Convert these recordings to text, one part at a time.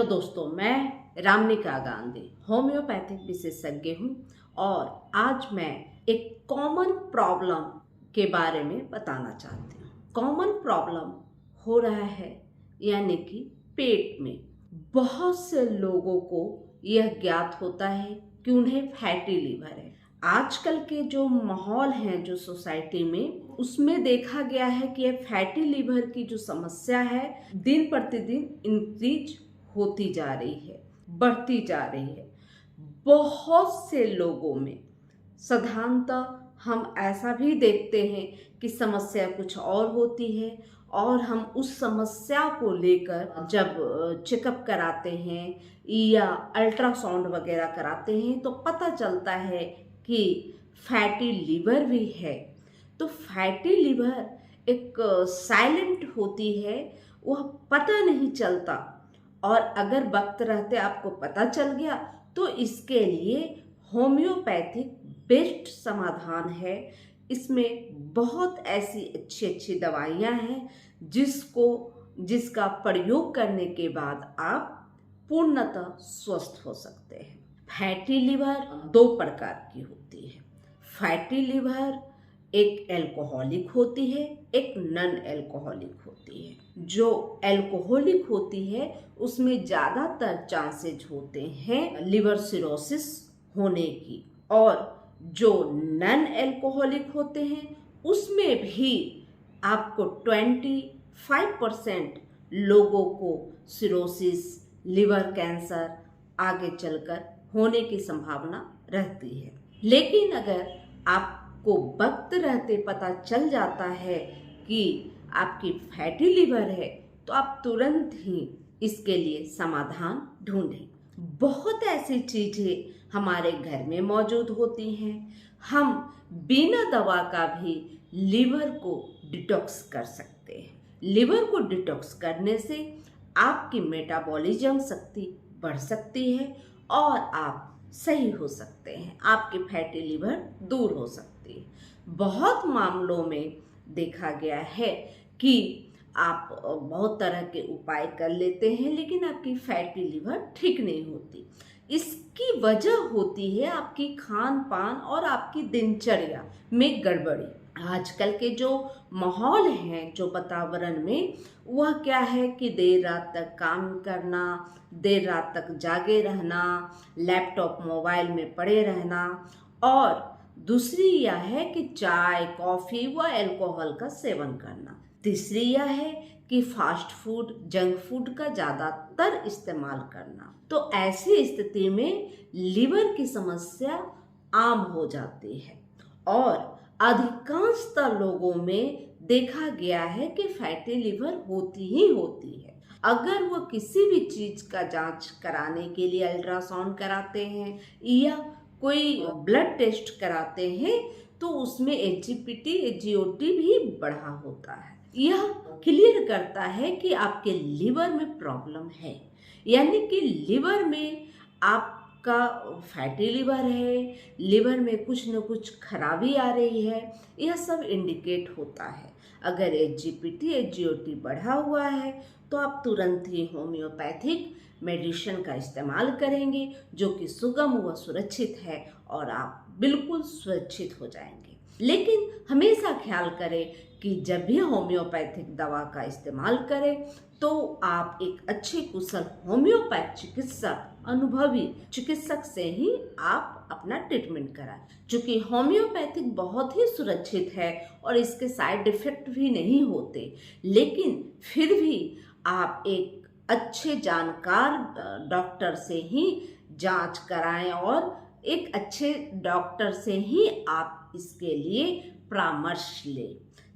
दोस्तों, मैं रामनिका गांधी होम्योपैथिक विशेषज्ञ हूँ और आज मैं एक कॉमन प्रॉब्लम के बारे में बताना चाहती हूँ। कॉमन प्रॉब्लम हो रहा है यानी कि पेट में बहुत से लोगों को यह ज्ञात होता है कि उन्हें फैटी लीवर है। आजकल के जो माहौल है जो सोसाइटी में, उसमें देखा गया है कि यह फैटी लीवर की जो समस्या है दिन प्रतिदिन इंक्रीज होती जा रही है, बढ़ती जा रही है। बहुत से लोगों में साधारणतः हम ऐसा भी देखते हैं कि समस्या कुछ और होती है और हम उस समस्या को लेकर जब चेकअप कराते हैं या अल्ट्रासाउंड वगैरह कराते हैं तो पता चलता है कि फैटी लीवर भी है। तो फैटी लीवर एक साइलेंट होती है, वह पता नहीं चलता, और अगर वक्त रहते आपको पता चल गया तो इसके लिए होम्योपैथिक बेस्ट समाधान है। इसमें बहुत ऐसी अच्छी अच्छी दवाइयाँ हैं जिसका प्रयोग करने के बाद आप पूर्णतः स्वस्थ हो सकते हैं। फैटी लीवर दो प्रकार की होती है। फैटी लीवर एक एल्कोहलिक होती है, एक नॉन एल्कोहलिक होती है। जो एल्कोहलिक होती है उसमें ज़्यादातर चांसेज होते हैं लिवर सिरोसिस होने की, और जो नॉन एल्कोहलिक होते हैं उसमें भी आपको 25% लोगों को सिरोसिस, लिवर कैंसर आगे चलकर होने की संभावना रहती है। लेकिन अगर आपको वक्त रहते पता चल जाता है कि आपकी फैटी लीवर है तो आप तुरंत ही इसके लिए समाधान ढूंढें। बहुत ऐसी चीज़ें हमारे घर में मौजूद होती हैं। हम बिना दवा का भी लीवर को डिटॉक्स कर सकते हैं। लिवर को डिटॉक्स करने से आपकी मेटाबॉलिज्म शक्ति बढ़ सकती है और आप सही हो सकते हैं, आपकी फैटी लीवर दूर हो सकती है। बहुत मामलों में देखा गया है कि आप बहुत तरह के उपाय कर लेते हैं लेकिन आपकी फैटी लीवर ठीक नहीं होती। इसकी वजह होती है आपकी खान पान और आपकी दिनचर्या में गड़बड़ी। आजकल के जो माहौल है, जो वातावरण में, वह क्या है कि देर रात तक काम करना, देर रात तक जागे रहना, लैपटॉप मोबाइल में पड़े रहना, और दूसरी यह है कि चाय कॉफ़ी व अल्कोहल का सेवन करना। तीसरी यह है कि फास्ट फूड, जंक फूड का ज़्यादातर इस्तेमाल करना। तो ऐसी स्थिति में लीवर की समस्या आम हो जाती है और अधिकांशतः लोगों में देखा गया है कि फैटी लीवर होती ही होती है। अगर वो किसी भी चीज़ का जांच कराने के लिए अल्ट्रासाउंड कराते हैं या कोई ब्लड टेस्ट कराते हैं तो उसमें एचजीपीटी, एचजीओटी भी बढ़ा होता है। यह क्लियर करता है कि आपके लीवर में प्रॉब्लम है, यानी कि लीवर में आपका फैटी लीवर है, लिवर में कुछ न कुछ खराबी आ रही है, यह सब इंडिकेट होता है। अगर एचजीपीटी, एचजीओटी बढ़ा हुआ है तो आप तुरंत ही होम्योपैथिक मेडिसिन का इस्तेमाल करेंगे जो कि सुगम व सुरक्षित है और आप बिल्कुल सुरक्षित हो जाएंगे। लेकिन हमेशा ख्याल करें कि जब भी होम्योपैथिक दवा का इस्तेमाल करें तो आप एक अच्छे कुशल होम्योपैथ चिकित्सक, अनुभवी चिकित्सक से ही आप अपना ट्रीटमेंट कराएं। चूँकि होम्योपैथिक बहुत ही सुरक्षित है और इसके साइड इफ़ेक्ट भी नहीं होते, लेकिन फिर भी आप एक अच्छे जानकार डॉक्टर से ही जांच कराएं और एक अच्छे डॉक्टर से ही आप इसके लिए परामर्श लें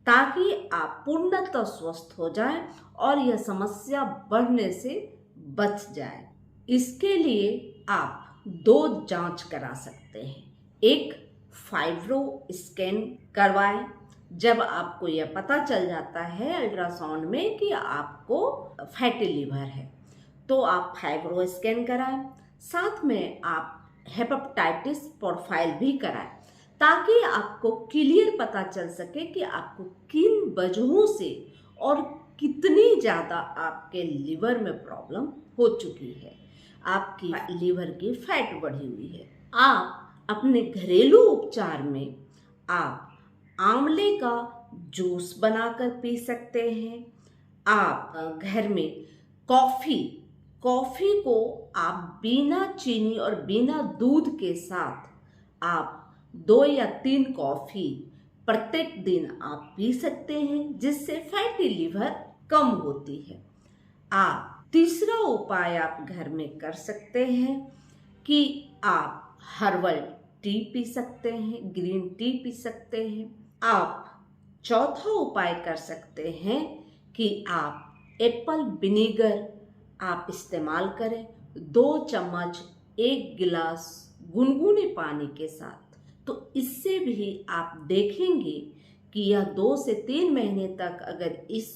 ताकि आप पूर्णतः स्वस्थ हो जाएं और यह समस्या बढ़ने से बच जाए। इसके लिए आप दो जांच करा सकते हैं। एक फाइब्रो स्कैन करवाएं। जब आपको यह पता चल जाता है अल्ट्रासाउंड में कि आपको फैटी लीवर है तो आप फाइब्रो स्कैन कराएं। साथ में आप हेपेटाइटिस प्रोफाइल भी कराएं ताकि आपको क्लियर पता चल सके कि आपको किन वजहों से और कितनी ज़्यादा आपके लिवर में प्रॉब्लम हो चुकी है, आपकी लिवर की फैट बढ़ी हुई है। आप अपने घरेलू उपचार में आप आंवले का जूस बनाकर पी सकते हैं। आप घर में कॉफ़ी को आप बिना चीनी और बिना दूध के साथ आप 2 या 3 कॉफ़ी प्रत्येक दिन आप पी सकते हैं, जिससे फैटी लिवर कम होती है। आप तीसरा उपाय आप घर में कर सकते हैं कि आप हर्बल टी पी सकते हैं, ग्रीन टी पी सकते हैं। आप चौथा उपाय कर सकते हैं कि आप एप्पल विनेगर आप इस्तेमाल करें 2 चम्मच 1 गिलास गुनगुने पानी के साथ। तो इससे भी आप देखेंगे कि यह 2 से 3 महीने तक अगर इस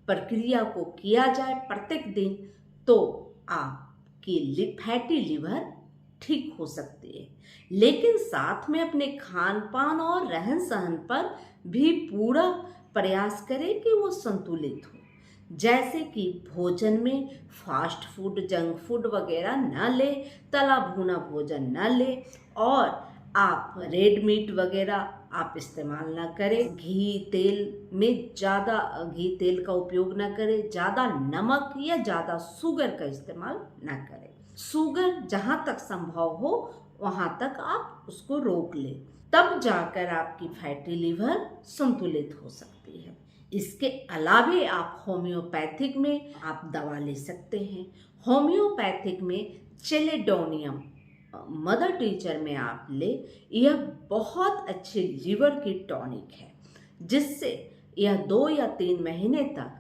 प्रक्रिया को किया जाए प्रत्येक दिन, तो आपकी फैटी लिवर ठीक हो सकती है। लेकिन साथ में अपने खान पान और रहन सहन पर भी पूरा प्रयास करें कि वो संतुलित हो। जैसे कि भोजन में फास्ट फूड, जंक फूड वगैरह न ले, तला भुना भोजन न ले, और आप रेड मीट वगैरह आप इस्तेमाल ना करें। घी तेल का उपयोग ना करें। ज़्यादा नमक या ज़्यादा शुगर का इस्तेमाल ना करें। शुगर जहाँ तक संभव हो वहाँ तक आप उसको रोक लें, तब जाकर आपकी फैटी लिवर संतुलित हो सकती है। इसके अलावे आप होम्योपैथिक में आप दवा ले सकते हैं। होम्योपैथिक में चेलेडोनियम मदर टीचर में आप ले, यह बहुत अच्छी लिवर की टॉनिक है, जिससे यह 2 या 3 महीने तक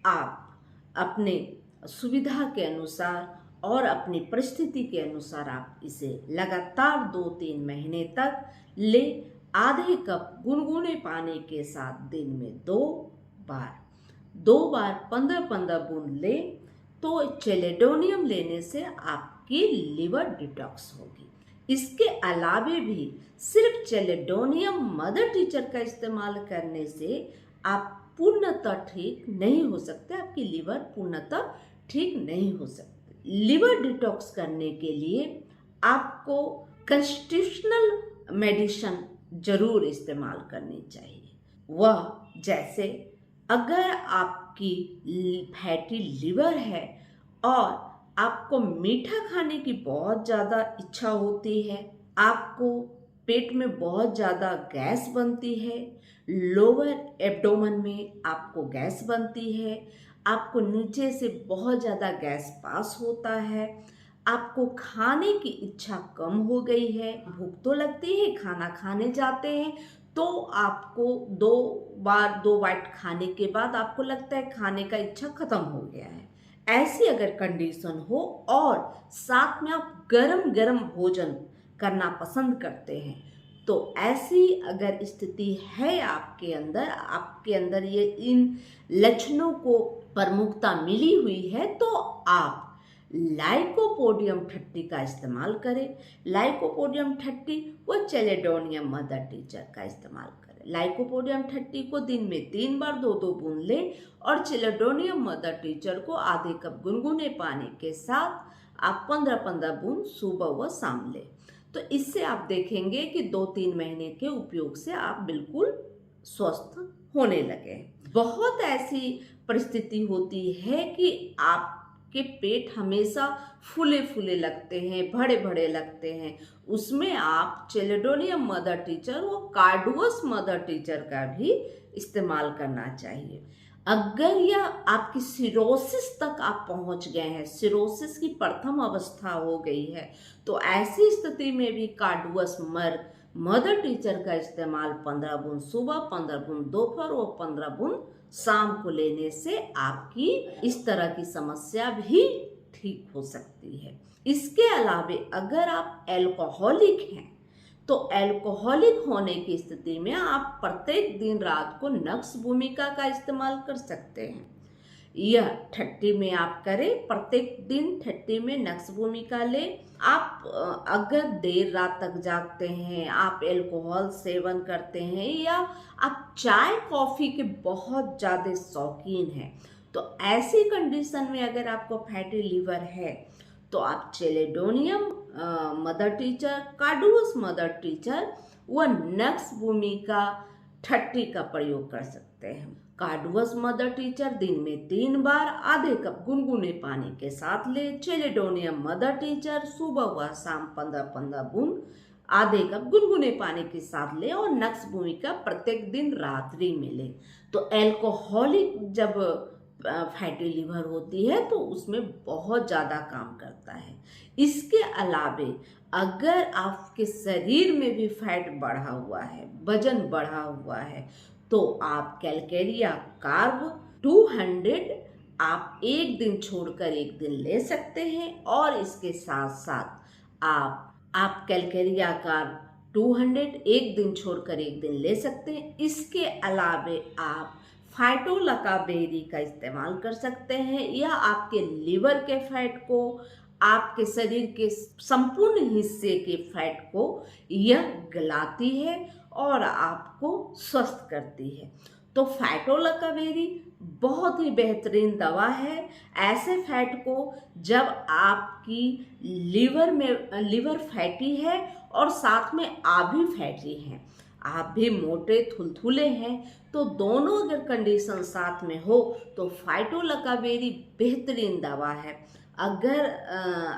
आप अपने सुविधा के अनुसार और अपनी परिस्थिति के अनुसार आप इसे लगातार 2-3 महीने तक ले। आधे कप गुनगुने पानी के साथ दिन में 2 बार 15-15 बूंद ले, तो चेलेडोनियम लेने से आपकी लिवर डिटॉक्स होगी। इसके अलावे भी सिर्फ चेलेडोनियम मदर टीचर का इस्तेमाल करने से आप पूर्णतः ठीक नहीं हो सकते, आपकी लिवर पूर्णतः ठीक नहीं हो सकती। लिवर डिटॉक्स करने के लिए आपको कॉन्स्टिट्यूशनल मेडिसिन जरूर इस्तेमाल करनी चाहिए। वह जैसे अगर आपकी फैटी लिवर है और आपको मीठा खाने की बहुत ज़्यादा इच्छा होती है, आपको पेट में बहुत ज़्यादा गैस बनती है, लोअर एब्डोमेन में आपको गैस बनती है, आपको नीचे से बहुत ज़्यादा गैस पास होता है, आपको खाने की इच्छा कम हो गई है, भूख तो लगती है, खाना खाने जाते हैं तो आपको 2 बाइट खाने के बाद आपको लगता है खाने का इच्छा खत्म हो गया है। ऐसी अगर कंडीशन हो और साथ में आप गरम भोजन करना पसंद करते हैं, तो ऐसी अगर स्थिति है आपके अंदर ये इन लक्षणों को प्रमुखता मिली हुई है, तो आप लाइकोपोडियम 30 का इस्तेमाल करें। लाइकोपोडियम 30 व चेलेडोनियम मदर टीचर का इस्तेमाल करें। लाइकोपोडियम 30 को दिन में 3 बार 2-2 बूंद लें, और चेलेडोनियम मदर टीचर को आधे कप गुनगुने पानी के साथ आप 15-15 बूंद सुबह व शाम लें। तो इससे आप देखेंगे कि 2-3 महीने के उपयोग से आप बिल्कुल स्वस्थ होने लगे। बहुत ऐसी परिस्थिति होती है कि आपके पेट हमेशा फूले फूले लगते हैं, बड़े बड़े लगते हैं, उसमें आप चेलेडोनियम मदर टीचर व कार्डुअस मदर टीचर का भी इस्तेमाल करना चाहिए। अगर यह आपकी सिरोसिस तक आप पहुंच गए हैं, सिरोसिस की प्रथम अवस्था हो गई है, तो ऐसी स्थिति में भी कार्डुअस मदर टीचर का इस्तेमाल 15 बूंद सुबह, 15 बूंद दोपहर और 15 बूंद शाम को लेने से आपकी इस तरह की समस्या भी ठीक हो सकती है। इसके अलावे अगर आप एल्कोहलिक हैं, तो एल्कोहलिक होने की स्थिति में आप प्रत्येक दिन रात को नक्स भूमिका का इस्तेमाल कर सकते हैं। यह 30 में आप करें। प्रत्येक दिन 30 में नक्श भूमिका लें। आप अगर देर रात तक जागते हैं, आप एल्कोहल सेवन करते हैं, या आप चाय कॉफ़ी के बहुत ज़्यादा शौकीन हैं, तो ऐसी कंडीशन में अगर आपको फैटी लीवर है तो आप चेलेडोनियम mother teacher, Cardus mother teacher व नक्श भूमिका 30 का प्रयोग कर सकते हैं। कार्डुअस मदर टीचर दिन में 3 बार आधे कप गुनगुने पानी के साथ ले। चेलेडोनियम मदर टीचर सुबह व शाम 15-15 बूंद आधे कप गुनगुने पानी के साथ ले। और नक्श भूमिका प्रत्येक दिन रात्रि में ले। तो एल्कोहलिक जब फैटी लीवर होती है तो उसमें बहुत ज़्यादा काम करता है। इसके अलावे अगर आपके शरीर में भी फैट बढ़ा हुआ है, वजन बढ़ा हुआ है, तो आप कैलकेरिया कार्ब 200 आप एक दिन छोड़कर एक दिन ले सकते हैं। और इसके साथ साथ आप कैलकेरिया कार्ब 200 एक दिन छोड़कर एक दिन ले सकते हैं। इसके अलावे आप फाइटोलकाबेरी का इस्तेमाल कर सकते हैं। यह आपके लीवर के फैट को, आपके शरीर के संपूर्ण हिस्से के फैट को यह गलाती है और आपको स्वस्थ करती है। तो फाइटोलकाबेरी बहुत ही बेहतरीन दवा है ऐसे फैट को जब आपकी लीवर फैटी है और साथ में आप भी फैटी हैं, आप भी मोटे थुलथुले हैं, तो दोनों अगर कंडीशन साथ में हो तो फाइटोलकाबेरी बेहतरीन दवा है। अगर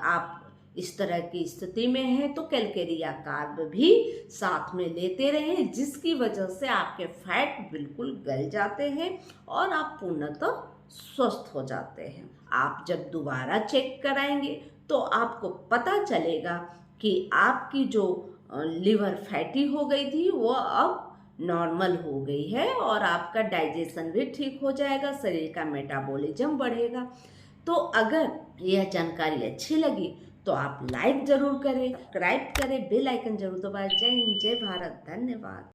आप इस तरह की स्थिति में हैं तो कैलकेरिया कार्ब भी साथ में लेते रहें, जिसकी वजह से आपके फैट बिल्कुल गल जाते हैं और आप पूर्णतः स्वस्थ हो जाते हैं। आप जब दोबारा चेक कराएंगे तो आपको पता चलेगा कि आपकी जो लीवर फैटी हो गई थी वो अब नॉर्मल हो गई है और आपका डाइजेशन भी ठीक हो जाएगा, शरीर का मेटाबॉलिज्म बढ़ेगा। तो अगर यह जानकारी अच्छी लगी तो आप लाइक जरूर करें, सब्सक्राइब करें, बेल आइकन जरूर दबाएं। जय हिंद, जय भारत, धन्यवाद।